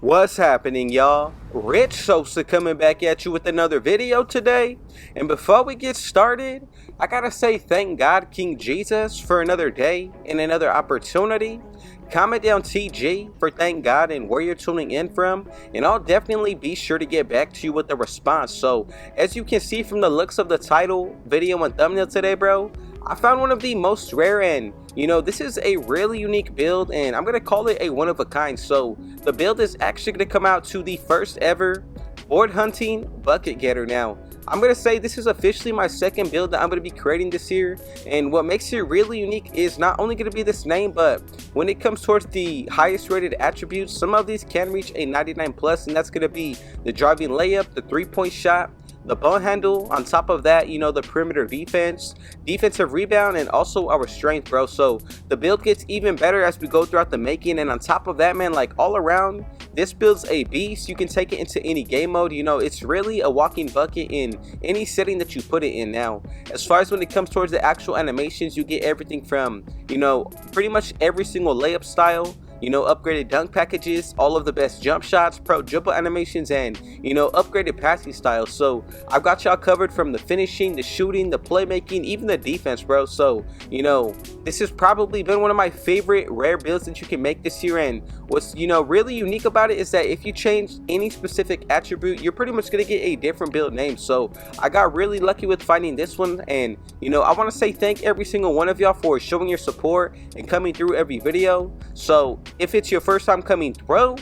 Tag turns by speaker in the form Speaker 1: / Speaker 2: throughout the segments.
Speaker 1: What's happening, y'all? Rich Sosa coming back at you with another video today. And before we get started, I gotta say thank God King Jesus for another day and another opportunity. Comment down TG for thank God and where you're tuning in from, and I'll definitely be sure to get back to you with a response. So as you can see from the looks of the title, video, and thumbnail today, bro, I found one of the most rare, and this is a really unique build, and I'm gonna call it a one of a kind. So the build is actually gonna come out to the first ever board hunting bucket getter. Now I'm gonna say this is officially my second build that I'm gonna be creating this year, and what makes it really unique is not only gonna be this name, but when it comes towards the highest rated attributes, some of these can reach a 99 plus, and that's gonna be the driving layup, the 3-point shot, the ball handle. On top of that, the perimeter defense, defensive rebound, and also our strength, bro. So the build gets even better as we go throughout the making, and on top of that, man, like all around, this build's a beast. You can take it into any game mode. It's really a walking bucket in any setting that you put it in. Now, as far as when it comes towards the actual animations, you get everything from, pretty much every single layup style, upgraded dunk packages, all of the best jump shots, pro dribble animations, and upgraded passing styles. So I've got y'all covered from the finishing, the shooting, the playmaking, even the defense, bro. So this has probably been one of my favorite rare builds that you can make this year. And what's really unique about it is that if you change any specific attribute, you're pretty much gonna get a different build name. So I got really lucky with finding this one, and I want to say thank every single one of y'all for showing your support and coming through every video. So if it's your first time coming through,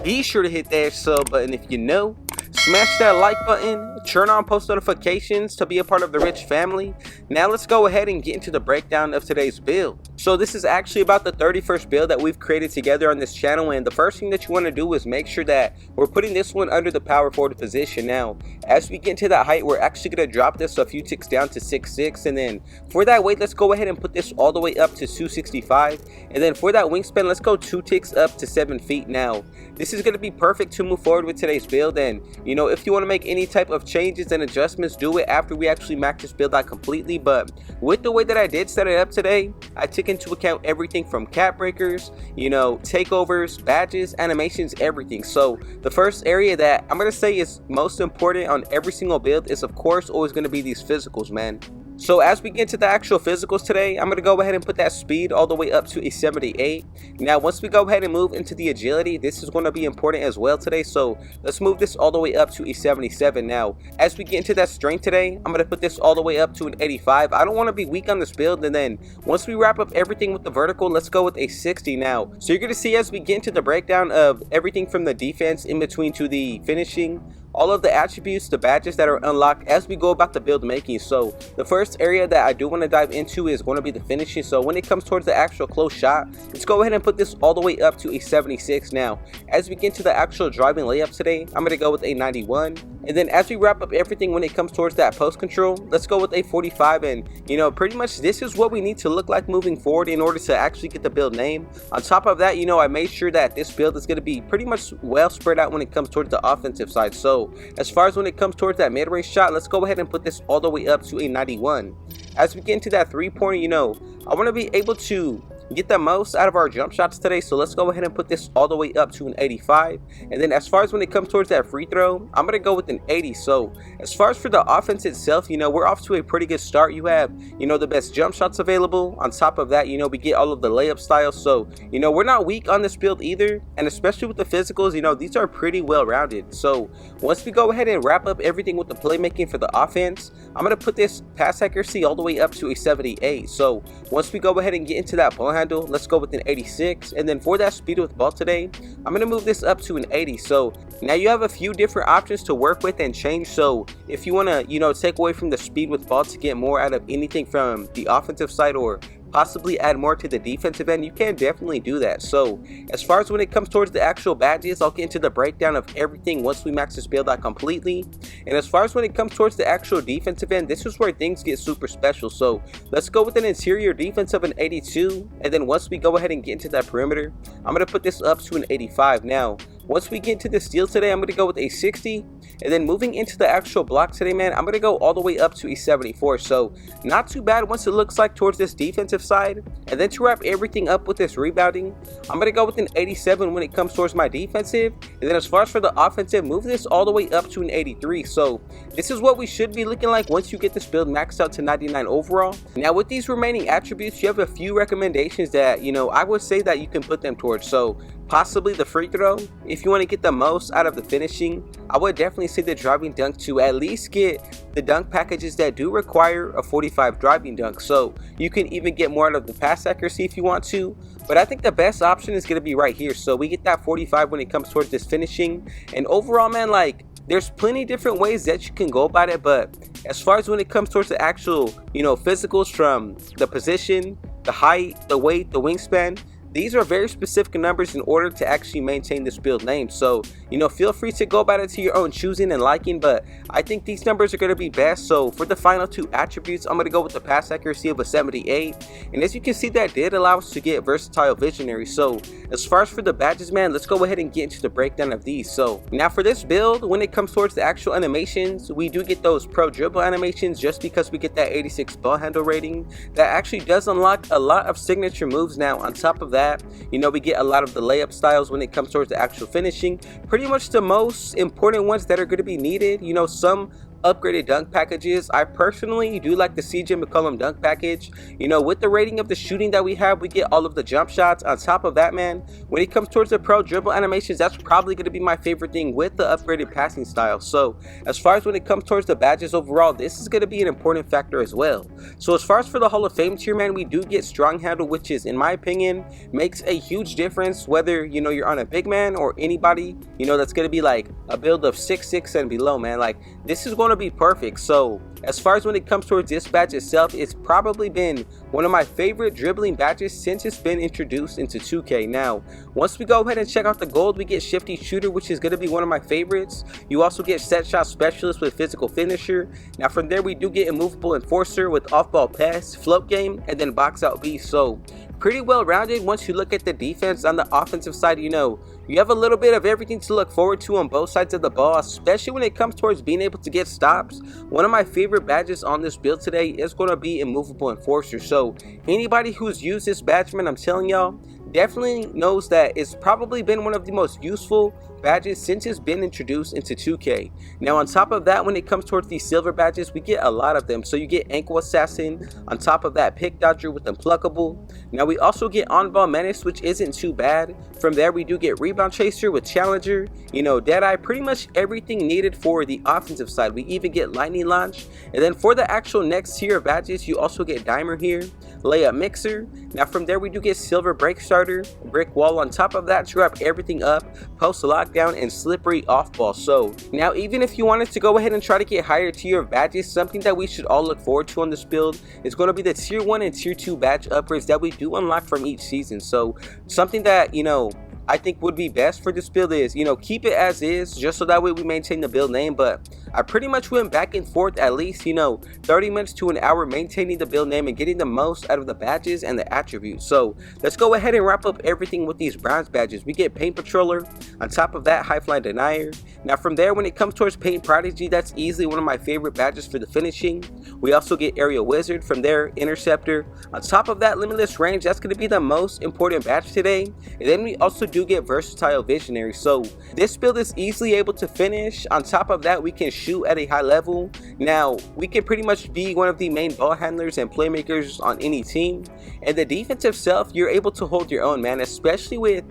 Speaker 1: be sure to hit that sub button if you know. Smash that like button, turn on post notifications to be a part of the Rich family. Now let's go ahead and get into the breakdown of today's build. So this is actually about the 31st build that we've created together on this channel, and the first thing that you want to do is make sure that we're putting this one under the power forward position. Now as we get to that height, we're actually going to drop this a few ticks down to 6'6", and then for that weight, let's go ahead and put this all the way up to 265, and then for that wingspan, let's go 2 ticks up to 7 feet. Now this is going to be perfect to move forward with today's build, and if you want to make any type of changes and adjustments, do it after we actually max this build out completely. But with the way that I did set it up today, I took into account everything from cap breakers, takeovers, badges, animations, everything. So the first area that I'm going to say is most important on every single build is, of course, always going to be these physicals, man. So as we get to the actual physicals today, I'm going to go ahead and put that speed all the way up to a 78. Now once we go ahead and move into the agility, this is going to be important as well today. So let's move this all the way up to a 77. Now as we get into that strength today, I'm going to put this all the way up to an 85. I don't want to be weak on this build, and then once we wrap up everything with the vertical, let's go with a 60 now. So you're going to see as we get into the breakdown of everything from the defense in between to the finishing, all of the attributes, the badges that are unlocked as we go about the build making. So the first area that I do want to dive into is going to be the finishing. So when it comes towards the actual close shot, let's go ahead and put this all the way up to a 76. Now as we get to the actual driving layup today, I'm going to go with a 91, and then as we wrap up everything when it comes towards that post control, let's go with a 45. And pretty much this is what we need to look like moving forward in order to actually get the build name. On top of that, I made sure that this build is going to be pretty much well spread out when it comes towards the offensive side. So as far as when it comes towards that mid-range shot, let's go ahead and put this all the way up to a 91. As we get into that 3-pointer, I want to be able to get the most out of our jump shots today, so let's go ahead and put this all the way up to an 85. And then as far as when it comes towards that free throw, I'm going to go with an 80. So as far as for the offense itself, we're off to a pretty good start. You have, the best jump shots available. On top of that, we get all of the layup styles. So, we're not weak on this build either. And especially with the physicals, these are pretty well rounded. So once we go ahead and wrap up everything with the playmaking for the offense, I'm going to put this pass accuracy all the way up to a 78. So once we go ahead and get into that ball handle, let's go with an 86. And then for that speed with ball today, I'm going to move this up to an 80. So now you have a few different options to work with and change. So if you want to take away from the speed with ball to get more out of anything from the offensive side, or possibly add more to the defensive end, you can definitely do that. So as far as when it comes towards the actual badges, I'll get into the breakdown of everything once we max this build out completely. And as far as when it comes towards the actual defensive end, this is where things get super special. So let's go with an interior defense of an 82, and then once we go ahead and get into that perimeter, I'm going to put this up to an 85. Now once we get into the steal today, I'm going to go with a 60. And then moving into the actual block today, man, I'm going to go all the way up to a 74. So not too bad once it looks like towards this defensive side. And then to wrap everything up with this rebounding, I'm going to go with an 87 when it comes towards my defensive. And then as far as for the offensive, move this all the way up to an 83. So this is what we should be looking like once you get this build maxed out to 99 overall. Now with these remaining attributes, you have a few recommendations that, I would say that you can put them towards. So possibly the free throw. If you want to get the most out of the finishing, I would definitely say the driving dunk to at least get the dunk packages that do require a 45 driving dunk. So you can even get more out of the pass accuracy if you want to. But I think the best option is going to be right here. So we get that 45 when it comes towards this finishing. And overall, man, like, there's plenty different ways that you can go about it. But as far as when it comes towards the actual, physicals from the position, the height, the weight, the wingspan, these are very specific numbers in order to actually maintain this build name. So, feel free to go about it to your own choosing and liking, but I think these numbers are going to be best. So for the final two attributes, I'm going to go with the pass accuracy of a 78. And as you can see, that did allow us to get versatile visionary. So as far as for the badges, man, let's go ahead and get into the breakdown of these. So now for this build, when it comes towards the actual animations, we do get those pro dribble animations just because we get that 86 ball handle rating. That actually does unlock a lot of signature moves now. On top of that, we get a lot of the layup styles when it comes towards the actual finishing. Pretty much the most important ones that are going to be needed. Some upgraded dunk packages. I personally do like the CJ McCollum dunk package. With the rating of the shooting that we have, we get all of the jump shots. On top of that, man, when it comes towards the pro dribble animations, that's probably going to be my favorite thing with the upgraded passing style. So as far as when it comes towards the badges overall, this is going to be an important factor as well. So as far as for the Hall of Fame tier, man, we do get strong handle, which is, in my opinion, makes a huge difference whether you're on a big man or anybody that's going to be like a build of 6'6" and below, man. Like, this is going to be perfect. So as far as when it comes towards this badge itself, it's probably been one of my favorite dribbling badges since it's been introduced into 2K. Now once we go ahead and check out the gold, we get shifty shooter, which is going to be one of my favorites. You also get set shot specialist with physical finisher. Now from there, we do get immovable enforcer with off ball pass, float game, and then box out beast. So pretty well rounded. Once you look at the defense on the offensive side, you have a little bit of everything to look forward to on both sides of the ball, especially when it comes towards being able to get stops. One of my favorite badges on this build today is going to be immovable enforcer. So anybody who's used this badge, man, I'm telling y'all, definitely knows that it's probably been one of the most useful badges since it's been introduced into 2K. Now on top of that, when it comes towards these silver badges, we get a lot of them. So you get ankle assassin, on top of that pick dodger with unpluckable. Now we also get on ball menace, which isn't too bad. From there, we do get rebound chaser with challenger, deadeye, pretty much everything needed for the offensive side. We even get lightning launch. And then for the actual next tier of badges, you also get dimer here, layup mixer. Now from there, we do get silver break starter, brick wall. On top of that, to wrap everything up, post lockdown, and slippery off ball. So now even if you wanted to go ahead and try to get higher tier of badges, something that we should all look forward to on this build is going to be the tier 1 and tier 2 badge upgrades that we do unlock from each season. So something that I think would be best for this build is, keep it as is, just so that way we maintain the build name. But I pretty much went back and forth at least, 30 minutes to an hour maintaining the build name and getting the most out of the badges and the attributes. So let's go ahead and wrap up everything with these bronze badges. We get paint patroller, on top of that high flying denier. Now from there, when it comes towards paint prodigy, that's easily one of my favorite badges for the finishing. We also get aerial wizard. From there, interceptor. On top of that, limitless range, that's going to be the most important badge today. And then we also do get versatile visionary. So this build is easily able to finish. On top of that, we can shoot at a high level. Now we can pretty much be one of the main ball handlers and playmakers on any team. And the defensive self, you're able to hold your own, man, especially with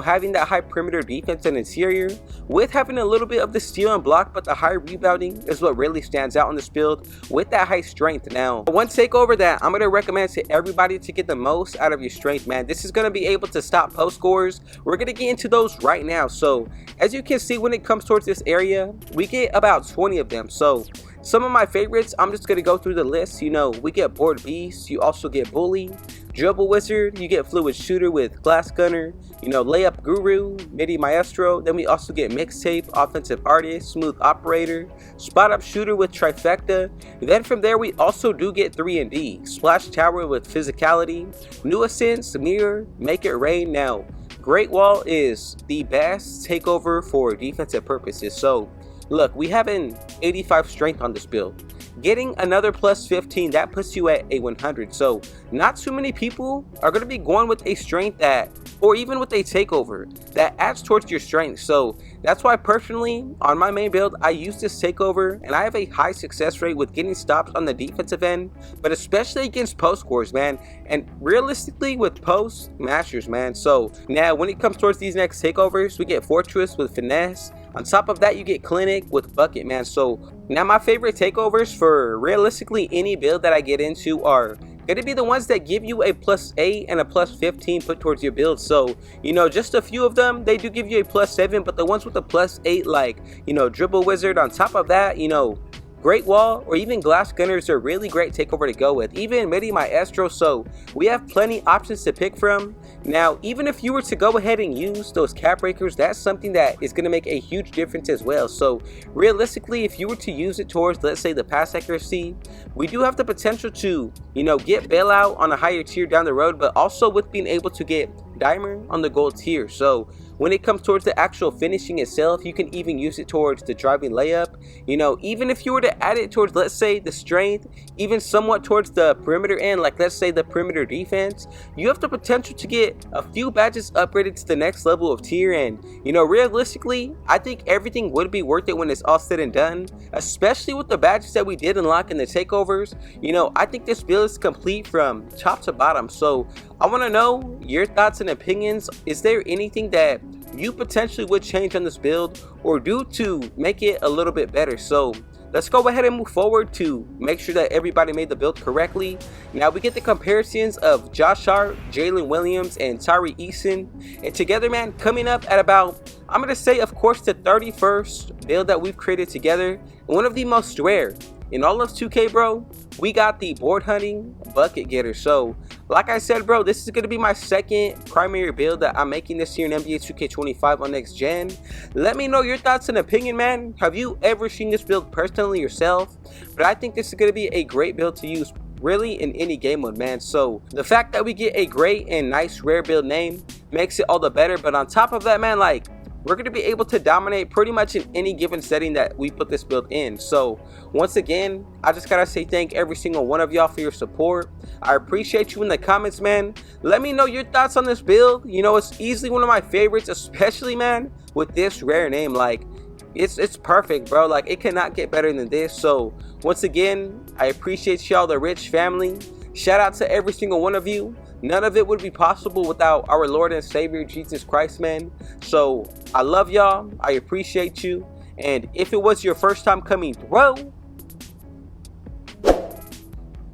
Speaker 1: having that high perimeter defense and interior, with having a little bit of the steal and block, but the high rebounding is what really stands out on this build with that high strength. Now one takeover that I'm going to recommend to everybody to get the most out of your strength, man, this is going to be able to stop post scores. We're going to get into those right now. So as you can see, when it comes towards this area, we get about 20 of them. So some of my favorites, I'm just going to go through the list. We get board beast, you also get bully, dribble wizard, you get fluid shooter with glass gunner, layup guru, midi maestro. Then we also get mixtape, offensive artist, smooth operator, spot up shooter with trifecta. Then from there, we also do get 3&D, splash tower with physicality, new essence, mirror, make it rain. Now Great Wall is the best takeover for defensive purposes. So look, we have an 85 strength on this build. Getting another plus 15, that puts you at a 100. So not too many people are going to be going with a strength that, or even with a takeover that adds towards your strength. So that's why personally on my main build I use this takeover, and I have a high success rate with getting stops on the defensive end, but especially against post scores, man, and realistically with post masters, man. So now when it comes towards these next takeovers, we get Fortress with Finesse. On top of that, you get Clinic with Bucket, man. So now my favorite takeovers for realistically any build that I get into are going to be the ones that give you a plus 8 and a plus 15 put towards your build. So, you know, just a few of them, they do give you a plus 7, but the ones with the plus 8, like, you know, Dribble Wizard, on top of that, you know, Great Wall or even Glass Gunners are really great takeover to go with. Even Midi Maestro, so we have plenty options to pick from. Now, even if you were to go ahead and use those cap breakers, that's something that is going to make a huge difference as well. So realistically, if you were to use it towards, let's say, the pass accuracy, we do have the potential to, you know, get bailout on a higher tier down the road, but also with being able to get diamond on the gold tier. So when it comes towards the actual finishing itself, you can even use it towards the driving layup. You know, even if you were to add it towards, let's say, the strength, even somewhat towards the perimeter end, like let's say the perimeter defense, you have the potential to get a few badges upgraded to the next level of tier. And, you know, realistically, I think everything would be worth it when it's all said and done, especially with the badges that we did unlock in the takeovers. You know, I think this build is complete from top to bottom. So I want to know your thoughts and opinions. Is there anything that you potentially would change on this build or do to make it a little bit better? So let's go ahead and move forward to make sure that everybody made the build correctly. Now we get the comparisons of Josh Hart, Jalen Williams, and Tyree Eason, and together, man, coming up at about, I'm gonna say, of course, the 31st build that we've created together, and one of the most rare in all of 2K, bro. We got the board hunting bucket getter. So like I said, bro, this is going to be my second primary build that I'm making this year in NBA 2K25 on next gen. Let me know your thoughts and opinion, man. Have you ever seen this build personally yourself? But I think this is going to be a great build to use really in any game mode, man. So the fact that we get a great and nice rare build name makes it all the better. But on top of that, man, like, we're going to be able to dominate pretty much in any given setting that we put this build in. So once again, I just gotta say thank every single one of y'all for your support. I appreciate you in the comments, man. Let me know your thoughts on this build. You know, it's easily one of my favorites, especially, man, with this rare name. Like, it's perfect, bro. Like, it cannot get better than this. So once again, I appreciate y'all, the Rich family. Shout out to every single one of you. None of it would be possible without our Lord and Savior Jesus Christ, man. So I love y'all. I appreciate you. And if it was your first time coming through,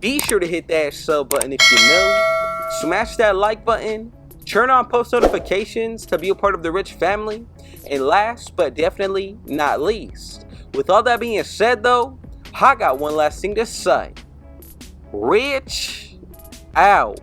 Speaker 1: be sure to hit that sub button if you know. Smash that like button. Turn on post notifications to be a part of the Rich family. And last but definitely not least, with all that being said though, I got one last thing to say. Rich out.